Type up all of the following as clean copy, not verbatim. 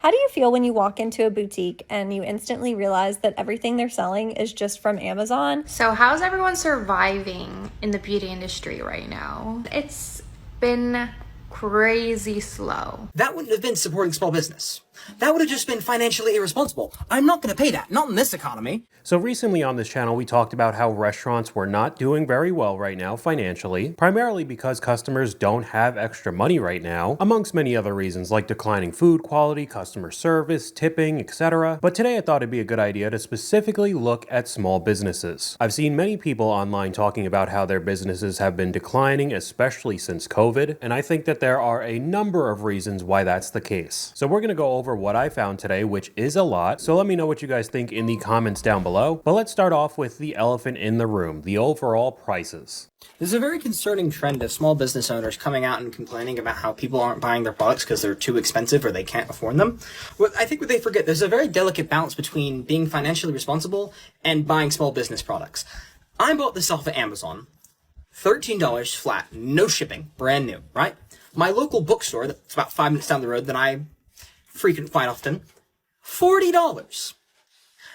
How do you feel when you walk into a boutique and you instantly realize that everything they're selling is just from Amazon? So how's everyone surviving in the beauty industry right now? It's been crazy slow. That wouldn't have been supporting small business. That would have just been financially irresponsible. I'm not going to pay that, not in this economy. So recently on this channel, we talked about how restaurants were not doing very well right now financially, primarily because customers don't have extra money right now, amongst many other reasons like declining food quality, customer service, tipping, etc. But today I thought it'd be a good idea to specifically look at small businesses. I've seen many people online talking about how their businesses have been declining, especially since COVID, and I think that there are a number of reasons why that's the case. So we're going to go over what I found today, which is a lot. So let me know what you guys think in the comments down below. But let's start off with the elephant in the room, the overall prices. There's a very concerning trend of small business owners coming out and complaining about how people aren't buying their products because they're too expensive or they can't afford them. I think what they forget, there's a very delicate balance between being financially responsible and buying small business products. I bought this off of Amazon. $13 flat, no shipping, brand new, right? My local bookstore, that's about 5 minutes down the road that I frequent quite often, $40.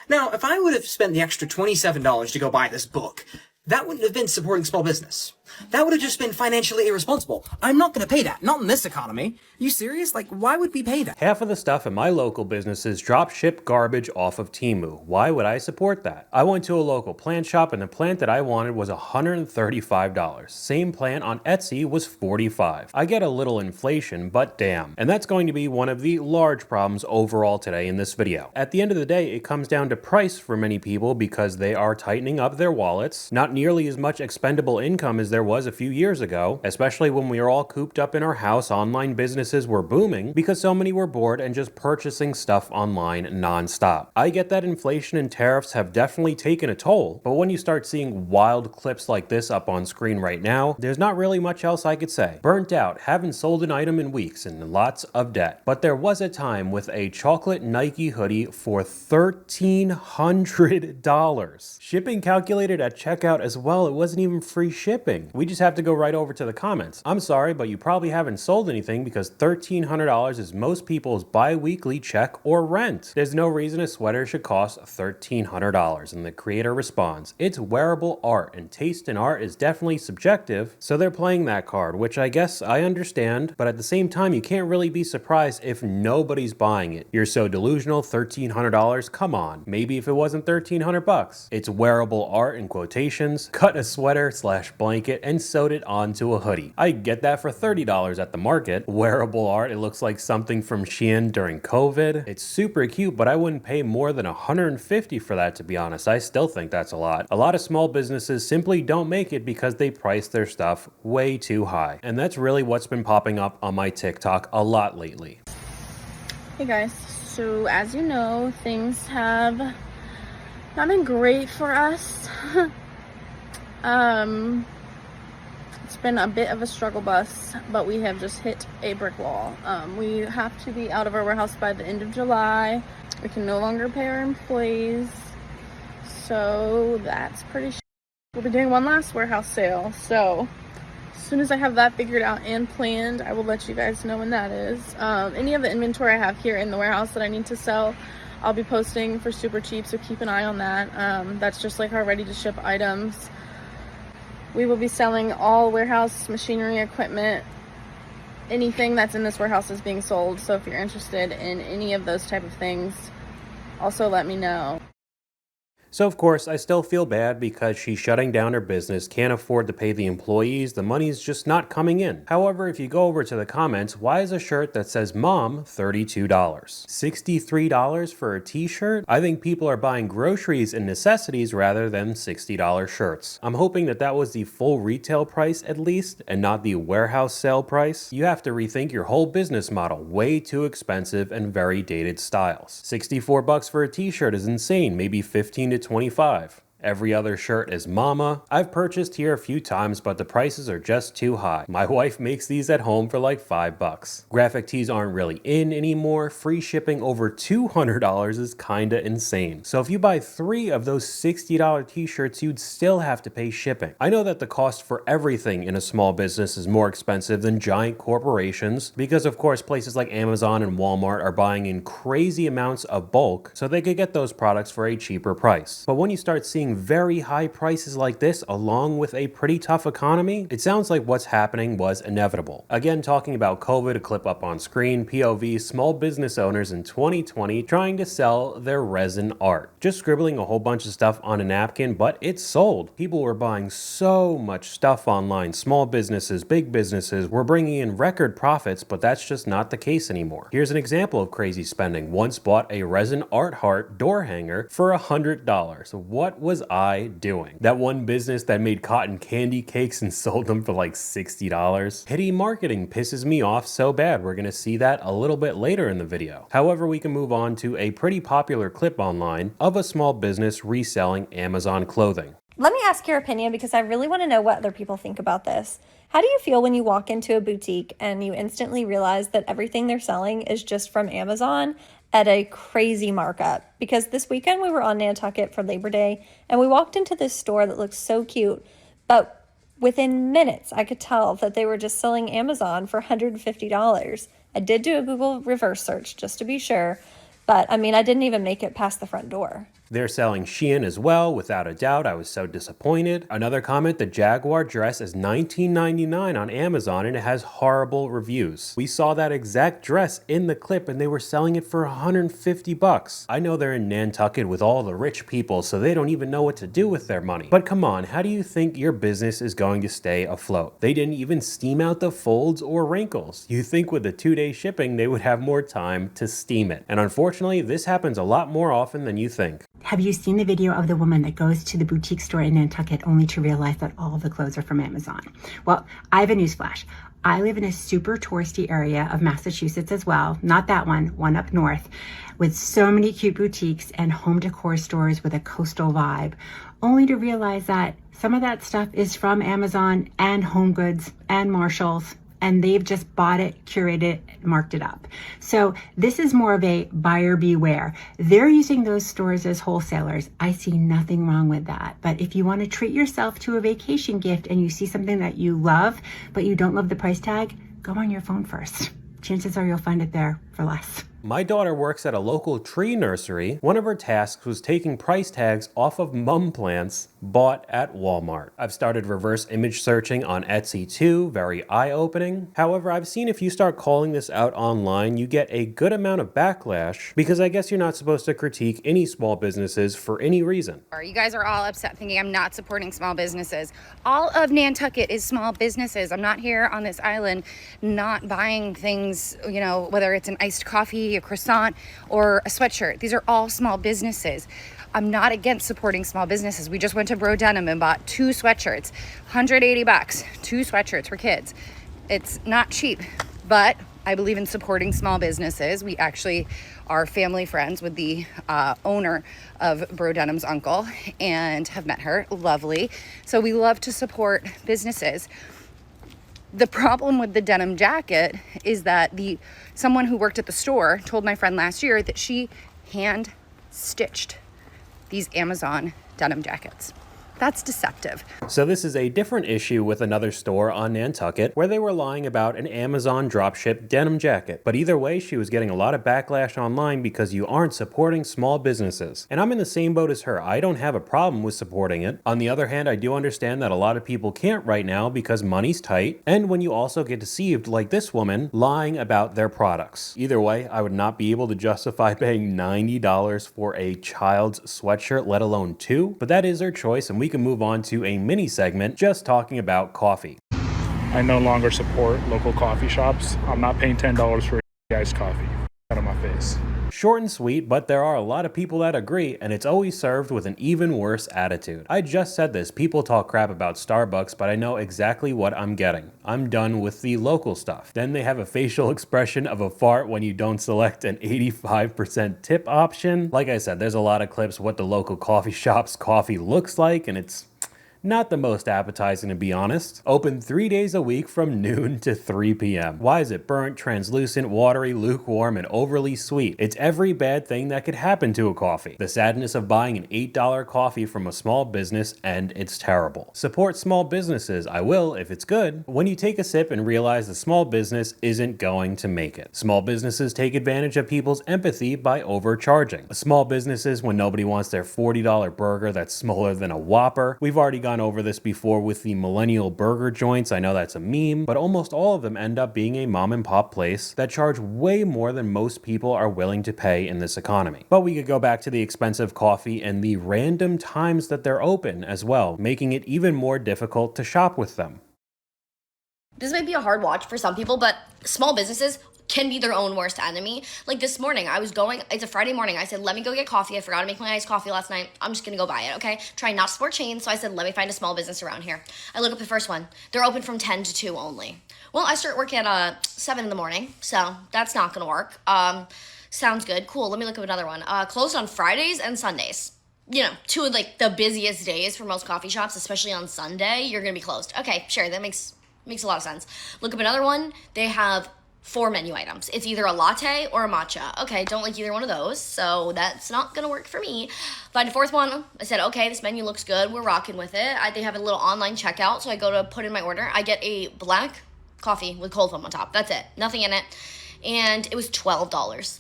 Now, if I would have spent the extra $27 to go buy this book, that wouldn't have been supporting small business. That would have just been financially irresponsible. I'm not going to pay that, not in this economy. You serious? Like, why would we pay that? Half of the stuff in my local businesses drop ship garbage off of Temu. Why would I support that? I went to a local plant shop and the plant that I wanted was $135. Same plant on Etsy was $45. I get a little inflation, but damn. And that's going to be one of the large problems overall today in this video. At the end of the day, it comes down to price for many people because they are tightening up their wallets. Not nearly as much expendable income as there was a few years ago, especially when we were all cooped up in our house. Online businesses were booming because so many were bored and just purchasing stuff online non-stop. I get that inflation and tariffs have definitely taken a toll, but when you start seeing wild clips like this up on screen right now, there's not really much else I could say. Burnt out, haven't sold an item in weeks, and lots of debt. But there was a time with a chocolate Nike hoodie for $1,300. Shipping calculated at checkout as well. It wasn't even free shipping. We just have to go right over to the comments. I'm sorry, but you probably haven't sold anything because $1,300 is most people's bi-weekly check or rent. There's no reason a sweater should cost $1,300. And the creator responds, it's wearable art and taste in art is definitely subjective. So they're playing that card, which I guess I understand, but at the same time, you can't really be surprised if nobody's buying it. You're so delusional, $1,300, come on. Maybe if it wasn't $1,300. It's wearable art in quotations, cut a sweater / blanket and sewed it onto a hoodie. I get that for $30 at the market. Wearable art, it looks like something from Shein during COVID. It's super cute, but I wouldn't pay more than $150 for that, to be honest. I still think that's a lot. A lot of small businesses simply don't make it because they price their stuff way too high. And that's really what's been popping up on my TikTok a lot lately. Hey guys, so as you know, things have not been great for us. It's been a bit of a struggle bus, but we have just hit a brick wall. We have to be out of our warehouse by the end of July. We can no longer pay our employees, so that's pretty We'll be doing one last warehouse sale, so as soon as I have that figured out and planned, I will let you guys know when that is. Any of the inventory I have here in the warehouse that I need to sell, I'll be posting for super cheap, so keep an eye on that. That's just like our ready to ship items. We will be selling all warehouse machinery, equipment, anything that's in this warehouse is being sold. So if you're interested in any of those type of things, also let me know. So of course, I still feel bad because she's shutting down her business, can't afford to pay the employees, the money's just not coming in. However, if you go over to the comments, why is a shirt that says Mom $32? $63 for a t-shirt? I think people are buying groceries and necessities rather than $60 shirts. I'm hoping that that was the full retail price at least, and not the warehouse sale price. You have to rethink your whole business model. Way too expensive and very dated styles. $64 for a t-shirt is insane, maybe 15 to 25. Every other shirt is mama. I've purchased here a few times, but the prices are just too high. My wife makes these at home for like $5. Graphic tees aren't really in anymore. Free shipping over $200 is kinda insane. So if you buy 3 of those $60 t-shirts, you'd still have to pay shipping. I know that the cost for everything in a small business is more expensive than giant corporations because of course places like Amazon and Walmart are buying in crazy amounts of bulk so they could get those products for a cheaper price. But when you start seeing very high prices like this along with a pretty tough economy, it sounds like what's happening was inevitable. Again, talking about COVID, a clip up on screen, POV, small business owners in 2020 trying to sell their resin art. Just scribbling a whole bunch of stuff on a napkin, but it sold. People were buying so much stuff online. Small businesses, big businesses were bringing in record profits, but that's just not the case anymore. Here's an example of crazy spending. Once bought a resin art heart door hanger for $100. What was I doing? That one business that made cotton candy cakes and sold them for like $60. Hoodie marketing pisses me off so bad. We're gonna see that a little bit later in the video. However, we can move on to a pretty popular clip online of a small business reselling Amazon clothing. Let me ask your opinion because I really want to know what other people think about this. How do you feel when you walk into a boutique and you instantly realize that everything they're selling is just from Amazon at a crazy markup? Because this weekend we were on Nantucket for Labor Day and we walked into this store that looks so cute, but within minutes I could tell that they were just selling Amazon for $150. I did do a Google reverse search just to be sure, but I mean, I didn't even make it past the front door. They're selling Shein as well, without a doubt. I was so disappointed. Another comment, the Jaguar dress is $19.99 on Amazon and it has horrible reviews. We saw that exact dress in the clip and they were selling it for $150. I know they're in Nantucket with all the rich people, so they don't even know what to do with their money. But come on, how do you think your business is going to stay afloat? They didn't even steam out the folds or wrinkles. You think with the 2-day shipping, they would have more time to steam it. And unfortunately, this happens a lot more often than you think. Have you seen the video of the woman that goes to the boutique store in Nantucket only to realize that all of the clothes are from Amazon? Well, I have a newsflash. I live in a super touristy area of Massachusetts as well, not that one up north, with so many cute boutiques and home decor stores with a coastal vibe, only to realize that some of that stuff is from Amazon and Home Goods and Marshalls, and they've just bought it, curated it, marked it up. So this is more of a buyer beware. They're using those stores as wholesalers. I see nothing wrong with that. But if you want to treat yourself to a vacation gift and you see something that you love, but you don't love the price tag, go on your phone first. Chances are you'll find it there for less. My daughter works at a local tree nursery. One of her tasks was taking price tags off of mum plants bought at Walmart. I've started reverse image searching on Etsy too, very eye-opening. However, I've seen if you start calling this out online, you get a good amount of backlash because I guess you're not supposed to critique any small businesses for any reason. You guys are all upset thinking I'm not supporting small businesses. All of Nantucket is small businesses. I'm not here on this island not buying things, you know, whether it's an iced coffee, a croissant, or a sweatshirt. These are all small businesses. I'm not against supporting small businesses. We just went to Bro Denim and bought 2 sweatshirts, $180, 2 sweatshirts for kids. It's not cheap, but I believe in supporting small businesses. We actually are family friends with the owner of Bro Denim's uncle and have met her. Lovely. So we love to support businesses. The problem with the denim jacket is that someone who worked at the store told my friend last year that she hand stitched these Amazon denim jackets. That's deceptive. So this is a different issue with another store on Nantucket where they were lying about an Amazon dropship denim jacket. But either way, she was getting a lot of backlash online because you aren't supporting small businesses. And I'm in the same boat as her. I don't have a problem with supporting it. On the other hand, I do understand that a lot of people can't right now because money's tight. And when you also get deceived like this woman lying about their products. Either way, I would not be able to justify paying $90 for a child's sweatshirt, let alone 2. But that is her choice, and we can move on to a mini segment just talking about coffee. I no longer support local coffee shops. I'm not paying $10 for iced coffee. out of my face. Short and sweet, but there are a lot of people that agree, and it's always served with an even worse attitude. I just said this, people talk crap about Starbucks, but I know exactly what I'm getting. I'm done with the local stuff. Then they have a facial expression of a fart when you don't select an 85% tip option. Like I said, there's a lot of clips what the local coffee shop's coffee looks like, and it's not the most appetizing, to be honest. Open 3 days a week from noon to 3 p.m. Why is it burnt, translucent, watery, lukewarm, and overly sweet? It's every bad thing that could happen to a coffee. The sadness of buying an $8 coffee from a small business, and it's terrible. Support small businesses, I will if it's good. When you take a sip and realize the small business isn't going to make it. Small businesses take advantage of people's empathy by overcharging. Small businesses, when nobody wants their $40 burger that's smaller than a Whopper. We've already gone over this before with the millennial burger joints. I know that's a meme, but almost all of them end up being a mom and pop place that charge way more than most people are willing to pay in this economy. But we could go back to the expensive coffee and the random times that they're open as well, making it even more difficult to shop with them. This might be a hard watch for some people, but small businesses can be their own worst enemy. Like this morning, it's a Friday morning. I said, let me go get coffee. I forgot to make my iced coffee last night. I'm just gonna go buy it, okay? Trying not to support chains, so I said, let me find a small business around here. I look up the first one. They're open from 10 to 2 only. Well, I start work at 7 in the morning, so that's not gonna work. Sounds good. Cool, let me look up another one. Closed on Fridays and Sundays. You know, 2 of like the busiest days for most coffee shops, especially on Sunday, you're gonna be closed. Okay, sure, that makes a lot of sense. Look up another one. They have 4 menu items. It's either a latte or a matcha. Okay, don't like either one of those, so that's not gonna work for me. Find a 4th one. I said, okay, this menu looks good. We're rocking with it. They have a little online checkout, so I go to put in my order. I get a black coffee with cold foam on top. That's it. Nothing in it. And it was $12.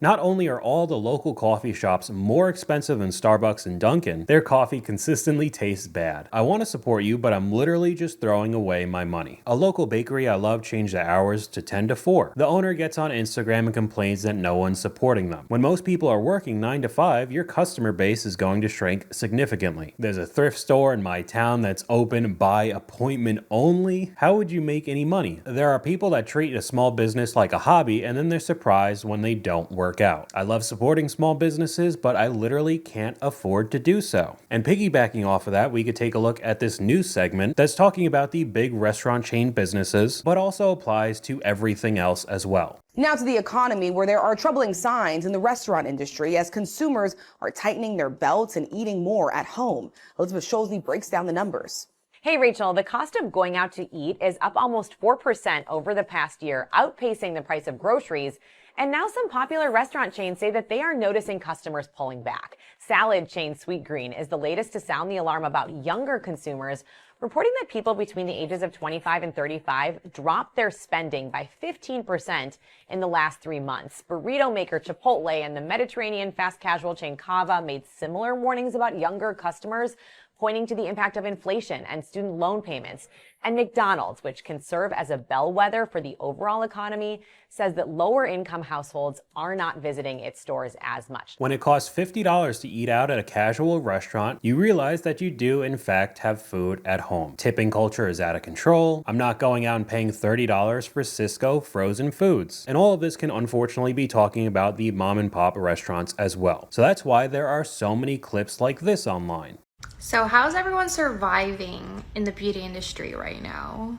Not only are all the local coffee shops more expensive than Starbucks and Dunkin', their coffee consistently tastes bad. I want to support you, but I'm literally just throwing away my money. A local bakery I love changed the hours to 10 to 4. The owner gets on Instagram and complains that no one's supporting them. When most people are working 9 to 5, your customer base is going to shrink significantly. There's a thrift store in my town that's open by appointment only. How would you make any money? There are people that treat a small business like a hobby, and then they're surprised when they don't work out. I love supporting small businesses, but I literally can't afford to do so. And piggybacking off of that, we could take a look at this news segment that's talking about the big restaurant chain businesses, but also applies to everything else as well. Now to the economy, where there are troubling signs in the restaurant industry as consumers are tightening their belts and eating more at home. Elizabeth Scholzny breaks down the numbers. Hey, Rachel, the cost of going out to eat is up almost 4% over the past year, outpacing the price of groceries. And now some popular restaurant chains say that they are noticing customers pulling back. Salad chain Sweetgreen is the latest to sound the alarm about younger consumers, reporting that people between the ages of 25 and 35 dropped their spending by 15% in the last 3 months. Burrito maker Chipotle and the Mediterranean fast casual chain Cava made similar warnings about younger customers, pointing to the impact of inflation and student loan payments. And McDonald's, which can serve as a bellwether for the overall economy, says that lower income households are not visiting its stores as much. When it costs $50 to eat out at a casual restaurant, you realize that you do in fact have food at home. Tipping culture is out of control. I'm not going out and paying $30 for Cisco frozen foods. And all of this can unfortunately be talking about the mom and pop restaurants as well. So that's why there are so many clips like this online. So how's everyone surviving in the beauty industry right now?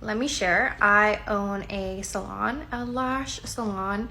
Let me share. I own a salon, a lash salon,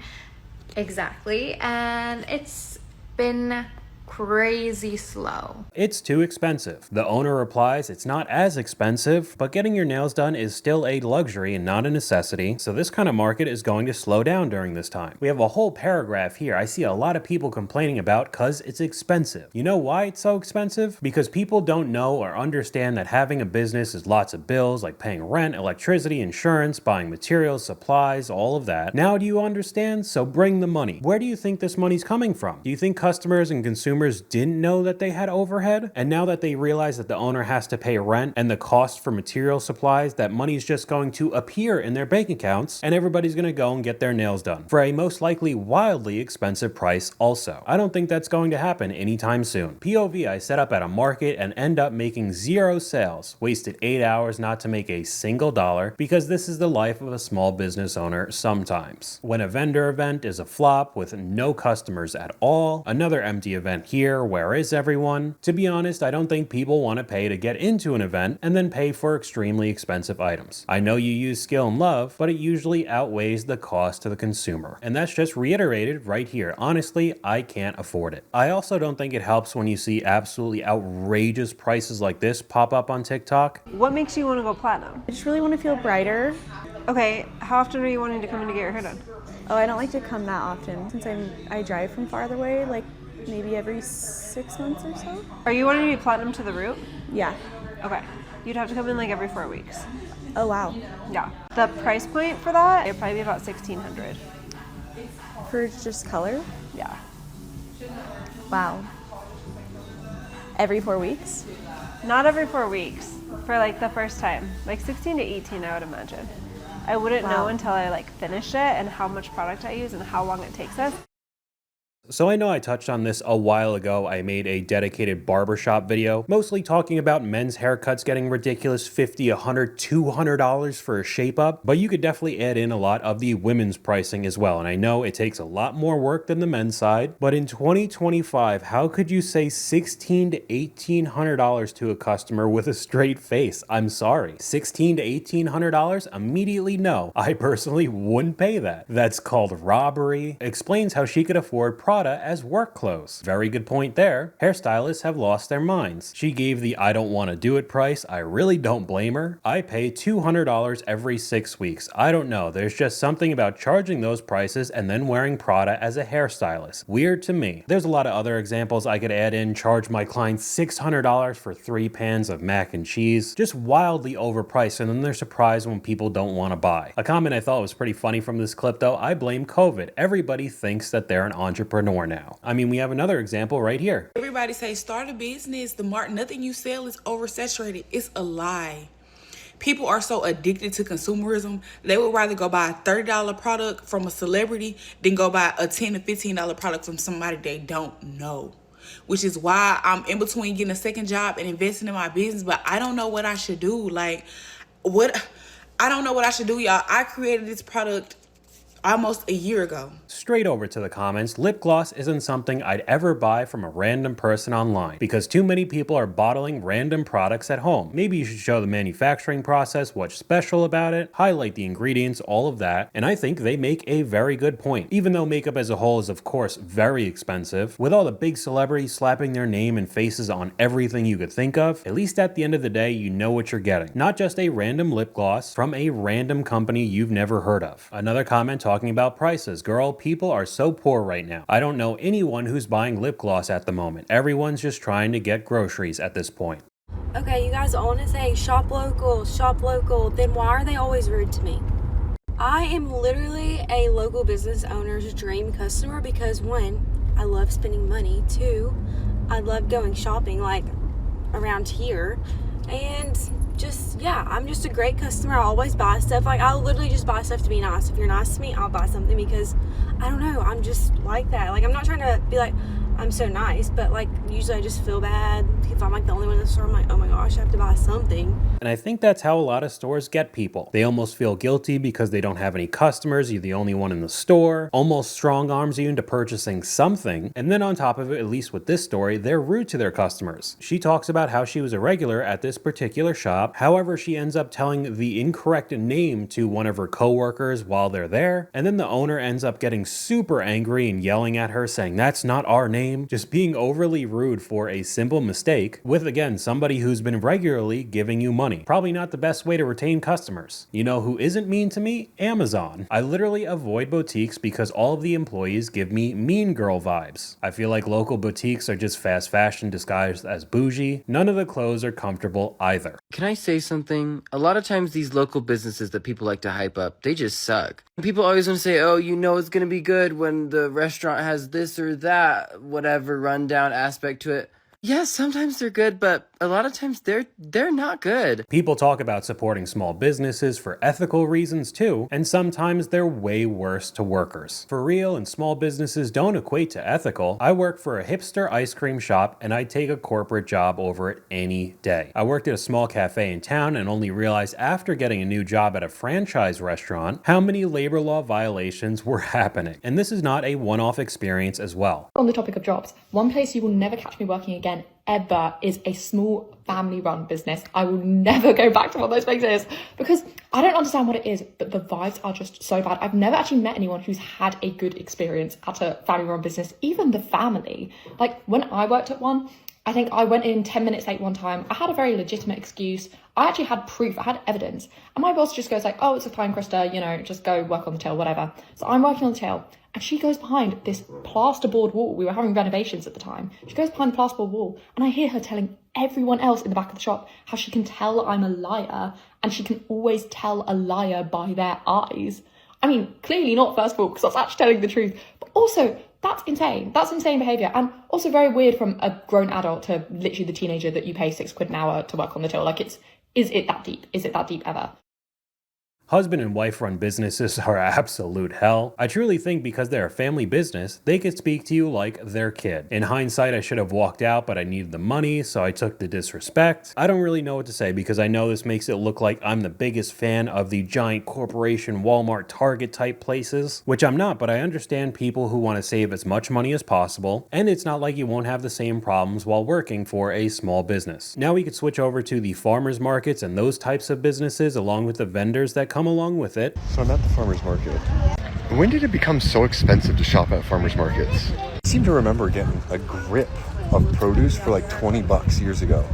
exactly, and it's been crazy slow. It's too expensive. The owner replies it's not as expensive, but getting your nails done is still a luxury and not a necessity, so this kind of market is going to slow down during this time. We have a whole paragraph here I see a lot of people complaining about because it's expensive. You know why it's so expensive? Because people don't know or understand that having a business is lots of bills like paying rent, electricity, insurance, buying materials, supplies, all of that. Now do you understand? So bring the money. Where do you think this money's coming from? Do you think customers and consumers consumers didn't know that they had overhead, and now that they realize that the owner has to pay rent and the cost for material supplies, that money's just going to appear in their bank accounts, and everybody's going to go and get their nails done for a most likely wildly expensive price also. I don't think that's going to happen anytime soon. POV, I set up at a market and end up making 0 sales, wasted 8 hours not to make a single dollar, because this is the life of a small business owner sometimes. When a vendor event is a flop with no customers at all, another empty event here, where is everyone? To be honest, I don't think people want to pay to get into an event and then pay for extremely expensive items. I know you use skill and love, but it usually outweighs the cost to the consumer. And that's just reiterated right here. Honestly, I can't afford it. I also don't think it helps when you see absolutely outrageous prices like this pop up on TikTok. What makes you want to go platinum? I just really want to feel brighter. Okay, how often are you wanting to come in to get your hair done? Oh, I don't like to come that often since I drive from farther away, like maybe every 6 months or so. Are you wanting to be platinum to the root? Yeah. Okay. You'd have to come in like every 4 weeks. Oh, wow. Yeah. The price point for that, it'd probably be about $1,600. For just color? Yeah. Wow. Every 4 weeks? Not every 4 weeks for like the first time. Like 16 to 18, I would imagine. I wouldn't know until I like finish it and how much product I use and how long it takes us. So I know I touched on this a while ago. I made a dedicated barbershop video, mostly talking about men's haircuts getting ridiculous $50, $100, $200 for a shape up, but you could definitely add in a lot of the women's pricing as well. And I know it takes a lot more work than the men's side, but in 2025, how could you say $1,600 to $1,800 to a customer with a straight face? I'm sorry. $1,600 to $1,800? Immediately no. I personally wouldn't pay that. That's called robbery. Explains how she could afford as work clothes. Very good point there. Hairstylists have lost their minds. She gave the I don't want to do it price. I really don't blame her. I pay $200 every 6 weeks. I don't know. There's just something about charging those prices and then wearing Prada as a hairstylist. Weird to me. There's a lot of other examples I could add in. Charge my clients $600 for 3 pans of mac and cheese. Just wildly overpriced, and then they're surprised when people don't want to buy. A comment I thought was pretty funny from this clip though, I blame COVID. Everybody thinks that they're an entrepreneur now. I mean, we have another example right here. Everybody say start a business, nothing you sell is oversaturated. It's a lie. People are so addicted to consumerism, they would rather go buy a $30 product from a celebrity than go buy a $10 to $15 product from somebody they don't know. Which is why I'm in between getting a second job and investing in my business, but I don't know what I should do. I don't know what I should do, y'all. I created this product almost a year ago. Straight over to the comments, lip gloss isn't something I'd ever buy from a random person online because too many people are bottling random products at home. Maybe you should show the manufacturing process, what's special about it, highlight the ingredients, all of that, and I think they make a very good point. Even though makeup as a whole is of course very expensive, with all the big celebrities slapping their name and faces on everything you could think of, at least at the end of the day you know what you're getting. Not just a random lip gloss from a random company you've never heard of. Another comment talking about prices. Girl, people are so poor right now. I don't know anyone who's buying lip gloss at the moment. Everyone's just trying to get groceries at this point. Okay, you guys all want to say shop local, then why are they always rude to me? I am literally a local business owner's dream customer because 1, I love spending money, 2, I love going shopping like around here, and just, yeah, I'm just a great customer. I always buy stuff. Like, I'll literally just buy stuff to be nice. If you're nice to me, I'll buy something because, I don't know, I'm just like that. Like, I'm not trying to be like, I'm so nice, but like, usually I just feel bad if I'm like the only one in the store. I'm like, oh my gosh, I have to buy something. And I think that's how a lot of stores get people. They almost feel guilty because they don't have any customers. You're the only one in the store. Almost strong arms you into purchasing something. And then on top of it, at least with this story, they're rude to their customers. She talks about how she was a regular at this particular shop. However, she ends up telling the incorrect name to one of her coworkers while they're there. And then the owner ends up getting super angry and yelling at her saying, that's not our name. Just being overly rude for a simple mistake with, again, somebody who's been regularly giving you money. Probably not the best way to retain customers. You know who isn't mean to me? Amazon. I literally avoid boutiques because all of the employees give me mean girl vibes. I feel like local boutiques are just fast fashion disguised as bougie. None of the clothes are comfortable either. Can I say something? A lot of times these local businesses that people like to hype up, they just suck. People always want to say, oh, you know it's going to be good when the restaurant has this or that, whatever rundown aspect to it. Yeah, sometimes they're good, but a lot of times they're not good. People talk about supporting small businesses for ethical reasons too, and sometimes they're way worse to workers. For real, and small businesses don't equate to ethical. I work for a hipster ice cream shop and I'd take a corporate job over it any day. I worked at a small cafe in town and only realized after getting a new job at a franchise restaurant how many labor law violations were happening. And this is not a one-off experience as well. On the topic of jobs, one place you will never catch me working again ever is a small family run business. I will never go back to one of those places because I don't understand what it is, but the vibes are just so bad. I've never actually met anyone who's had a good experience at a family run business, even the family. Like when I worked at one, I think I went in 10 minutes late one time. I had a very legitimate excuse. I actually had proof, I had evidence. And my boss just goes like, oh, it's a fine, Krista, you know, just go work on the till, whatever. So I'm working on the till. And she goes behind this plasterboard wall. We were having renovations at the time. She goes behind the plasterboard wall and I hear her telling everyone else in the back of the shop how she can tell I'm a liar and she can always tell a liar by their eyes. I mean, clearly not, first of all, because I was actually telling the truth. But also, that's insane. That's insane behaviour. And also very weird from a grown adult to literally the teenager that you pay £6 an hour to work on the till. Like, is it that deep? Is it that deep ever? Husband and wife run businesses are absolute hell. I truly think because they're a family business, they could speak to you like their kid. In hindsight, I should have walked out, but I needed the money, so I took the disrespect. I don't really know what to say because I know this makes it look like I'm the biggest fan of the giant corporation Walmart, Target type places, which I'm not, but I understand people who want to save as much money as possible, and it's not like you won't have the same problems while working for a small business. Now we could switch over to the farmers markets and those types of businesses along with the vendors that come along with it. So I'm at the farmers market. When did it become so expensive to shop at farmers markets? I seem to remember getting a grip of produce for like 20 bucks years ago.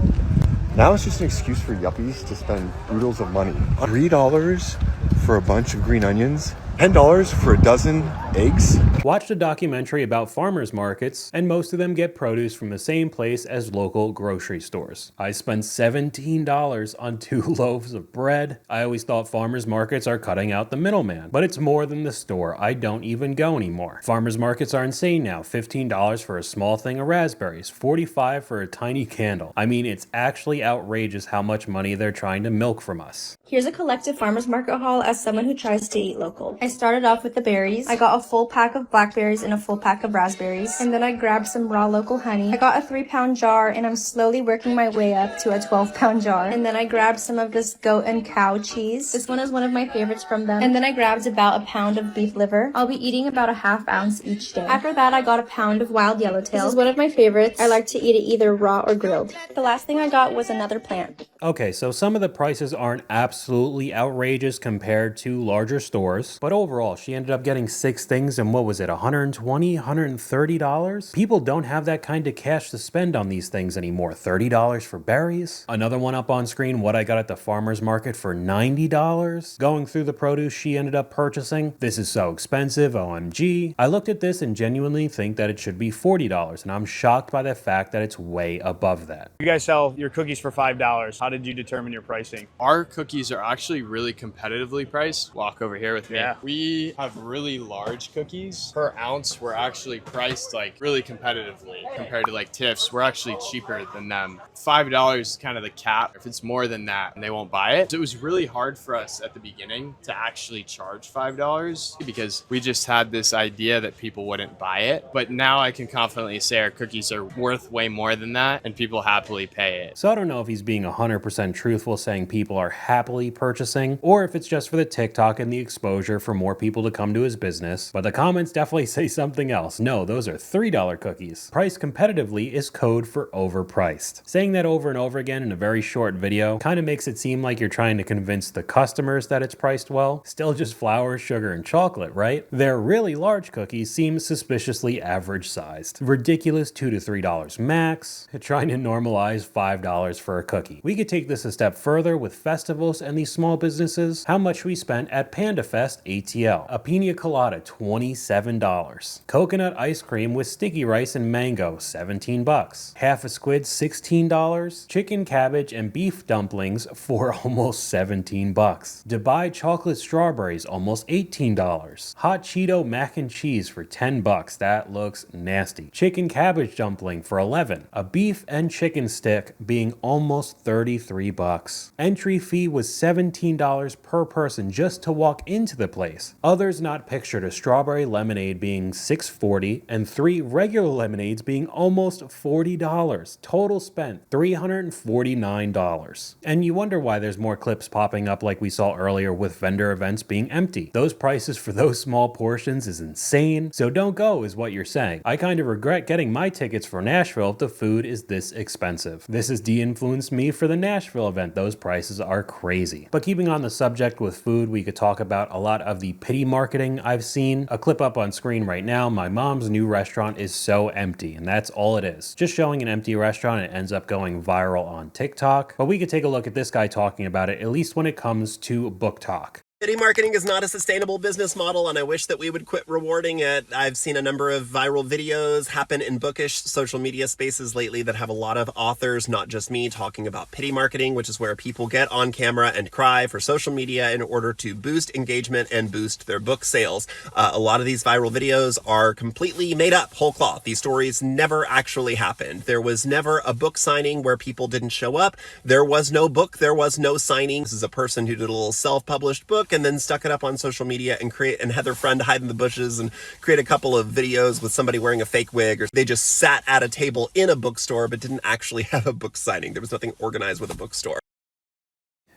Now it's just an excuse for yuppies to spend oodles of money. $3 for a bunch of green onions, $10 for a dozen eggs. Watched a documentary about farmers markets, and most of them get produce from the same place as local grocery stores. I spent $17 on 2 loaves of bread. I always thought farmers markets are cutting out the middleman, but it's more than the store. I don't even go anymore. Farmers markets are insane now. $15 for a small thing of raspberries, $45 for a tiny candle. I mean, it's actually outrageous how much money they're trying to milk from us. Here's a collective farmers market haul as someone who tries to eat local. I started off with the berries. I got a full pack of blackberries and a full pack of raspberries. And then I grabbed some raw local honey. I got a 3-pound jar and I'm slowly working my way up to a 12-pound jar. And then I grabbed some of this goat and cow cheese. This one is one of my favorites from them. And then I grabbed about a pound of beef liver. I'll be eating about a ½ ounce each day. After that, I got a pound of wild yellowtail. This is one of my favorites. I like to eat it either raw or grilled. The last thing I got was another plant. Okay, so some of the prices aren't absolutely outrageous compared to larger stores, but overall, she ended up getting 6 things and what was it, $120, $130? People don't have that kind of cash to spend on these things anymore. $30 for berries? Another one up on screen, what I got at the farmer's market for $90? Going through the produce she ended up purchasing. This is so expensive, OMG. I looked at this and genuinely think that it should be $40, and I'm shocked by the fact that it's way above that. You guys sell your cookies for $5. How did you determine your pricing? Our cookies are actually really competitively priced. Walk over here with me. Yeah. We have really large cookies. Per ounce, we're actually priced like really competitively compared to like Tiff's. We're actually cheaper than them. $5 is kind of the cap. If it's more than that, they won't buy it. So it was really hard for us at the beginning to actually charge $5 because we just had this idea that people wouldn't buy it. But now I can confidently say our cookies are worth way more than that and people happily pay it. So I don't know if he's being 100% truthful saying people are happily purchasing, or if it's just for the TikTok and the exposure for more people to come to his business, but the comments definitely say something else. No, those are $3 cookies. Priced competitively is code for overpriced. Saying that over and over again in a very short video kind of makes it seem like you're trying to convince the customers that it's priced well. Still just flour, sugar, and chocolate, right? Their really large cookies seem suspiciously average sized. Ridiculous $2 to $3 max, trying to normalize $5 for a cookie. We could take this a step further with festivals and these small businesses, how much we spent at Panda Fest ATL. A pina colada, $27. Coconut ice cream with sticky rice and mango, 17 bucks. Half a squid, $16. Chicken cabbage and beef dumplings for almost 17 bucks. Dubai chocolate strawberries, almost $18. Hot Cheeto mac and cheese for 10 bucks. That looks nasty. Chicken cabbage dumpling for 11. A beef and chicken stick being almost 33 bucks. Entry fee was $17 per person just to walk into the place. Others not pictured a strawberry lemonade being $6.40 and 3 regular lemonades being almost $40. Total spent $349. And you wonder why there's more clips popping up like we saw earlier with vendor events being empty. Those prices for those small portions is insane, so don't go is what you're saying. I kind of regret getting my tickets for Nashville if the food is this expensive. This has de-influenced me for the Nashville event. Those prices are crazy. But keeping on the subject with food, we could talk about a lot of the pity marketing I've seen. A clip up on screen right now, my mom's new restaurant is so empty, and that's all it is. Just showing an empty restaurant, and it ends up going viral on TikTok. But we could take a look at this guy talking about it, at least when it comes to book talk. Pity marketing is not a sustainable business model, and I wish that we would quit rewarding it. I've seen a number of viral videos happen in bookish social media spaces lately that have a lot of authors, not just me, talking about pity marketing, which is where people get on camera and cry for social media in order to boost engagement and boost their book sales. A lot of these viral videos are completely made up, whole cloth. These stories never actually happened. There was never a book signing where people didn't show up. There was no book. There was no signing. This is a person who did a little self-published book and then stuck it up on social media and had their friend hide in the bushes and create a couple of videos with somebody wearing a fake wig, or they just sat at a table in a bookstore but didn't actually have a book signing. There was nothing organized with a bookstore.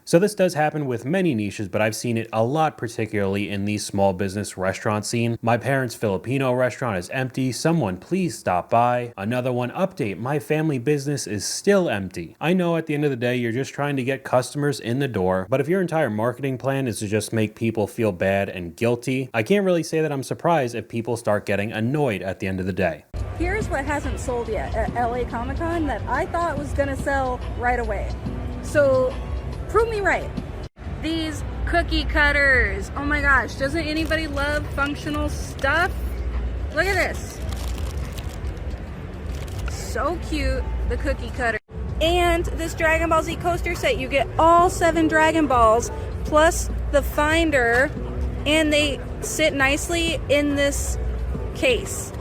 So this does happen with many niches, but I've seen it a lot, particularly in the small business restaurant scene. My parents' Filipino restaurant is empty. Someone please stop by. Another one, update, my family business is still empty. I know at the end of the day, you're just trying to get customers in the door, but if your entire marketing plan is to just make people feel bad and guilty, I can't really say that I'm surprised if people start getting annoyed at the end of the day. Here's what hasn't sold yet at LA Comic-Con that I thought was gonna sell right away. So prove me right. These cookie cutters. Oh my gosh, doesn't anybody love functional stuff? Look at this. So cute, the cookie cutter. And this Dragon Ball Z coaster set, you get all 7 Dragon Balls plus the finder, and they sit nicely in this case.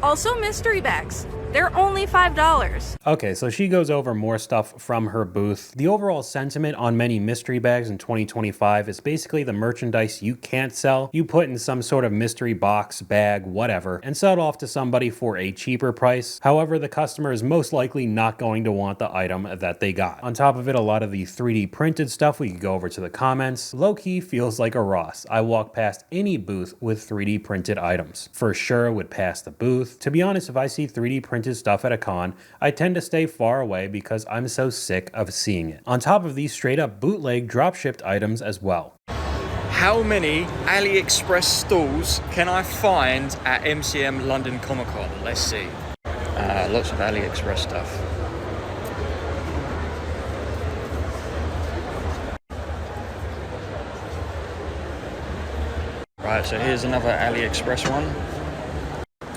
Also mystery bags. They're only $5. Okay, so she goes over more stuff from her booth. The overall sentiment on many mystery bags in 2025 is basically the merchandise you can't sell. You put in some sort of mystery box, bag, whatever, and sell it off to somebody for a cheaper price. However, the customer is most likely not going to want the item that they got. On top of it, a lot of the 3D printed stuff, we could go over to the comments. Low-key feels like a Ross. I walk past any booth with 3D printed items. For sure would pass the booth. To be honest, if I see 3D printed stuff at a con, I tend to stay far away because I'm so sick of seeing it. On top of these straight up bootleg drop-shipped items as well. How many Aliexpress stalls can I find at MCM London Comic Con? Let's see. Lots of Aliexpress stuff. Right, so here's another Aliexpress one.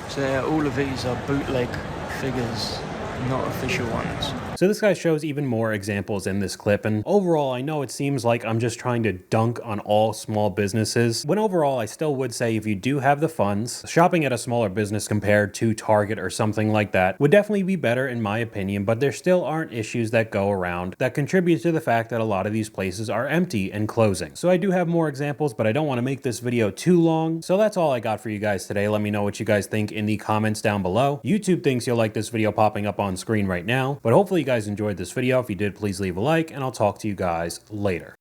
So yeah, all of these are bootleg figures, not official ones. So this guy shows even more examples in this clip, and overall I know it seems like I'm just trying to dunk on all small businesses, when overall I still would say if you do have the funds, shopping at a smaller business compared to Target or something like that would definitely be better in my opinion, but there still aren't issues that go around that contribute to the fact that a lot of these places are empty and closing. So I do have more examples, but I don't want to make this video too long, so that's all I got for you guys today. Let me know what you guys think in the comments down below. YouTube thinks you'll like this video popping up on screen right now, but hopefully you guys enjoyed this video. If you did, please leave a like, and I'll talk to you guys later.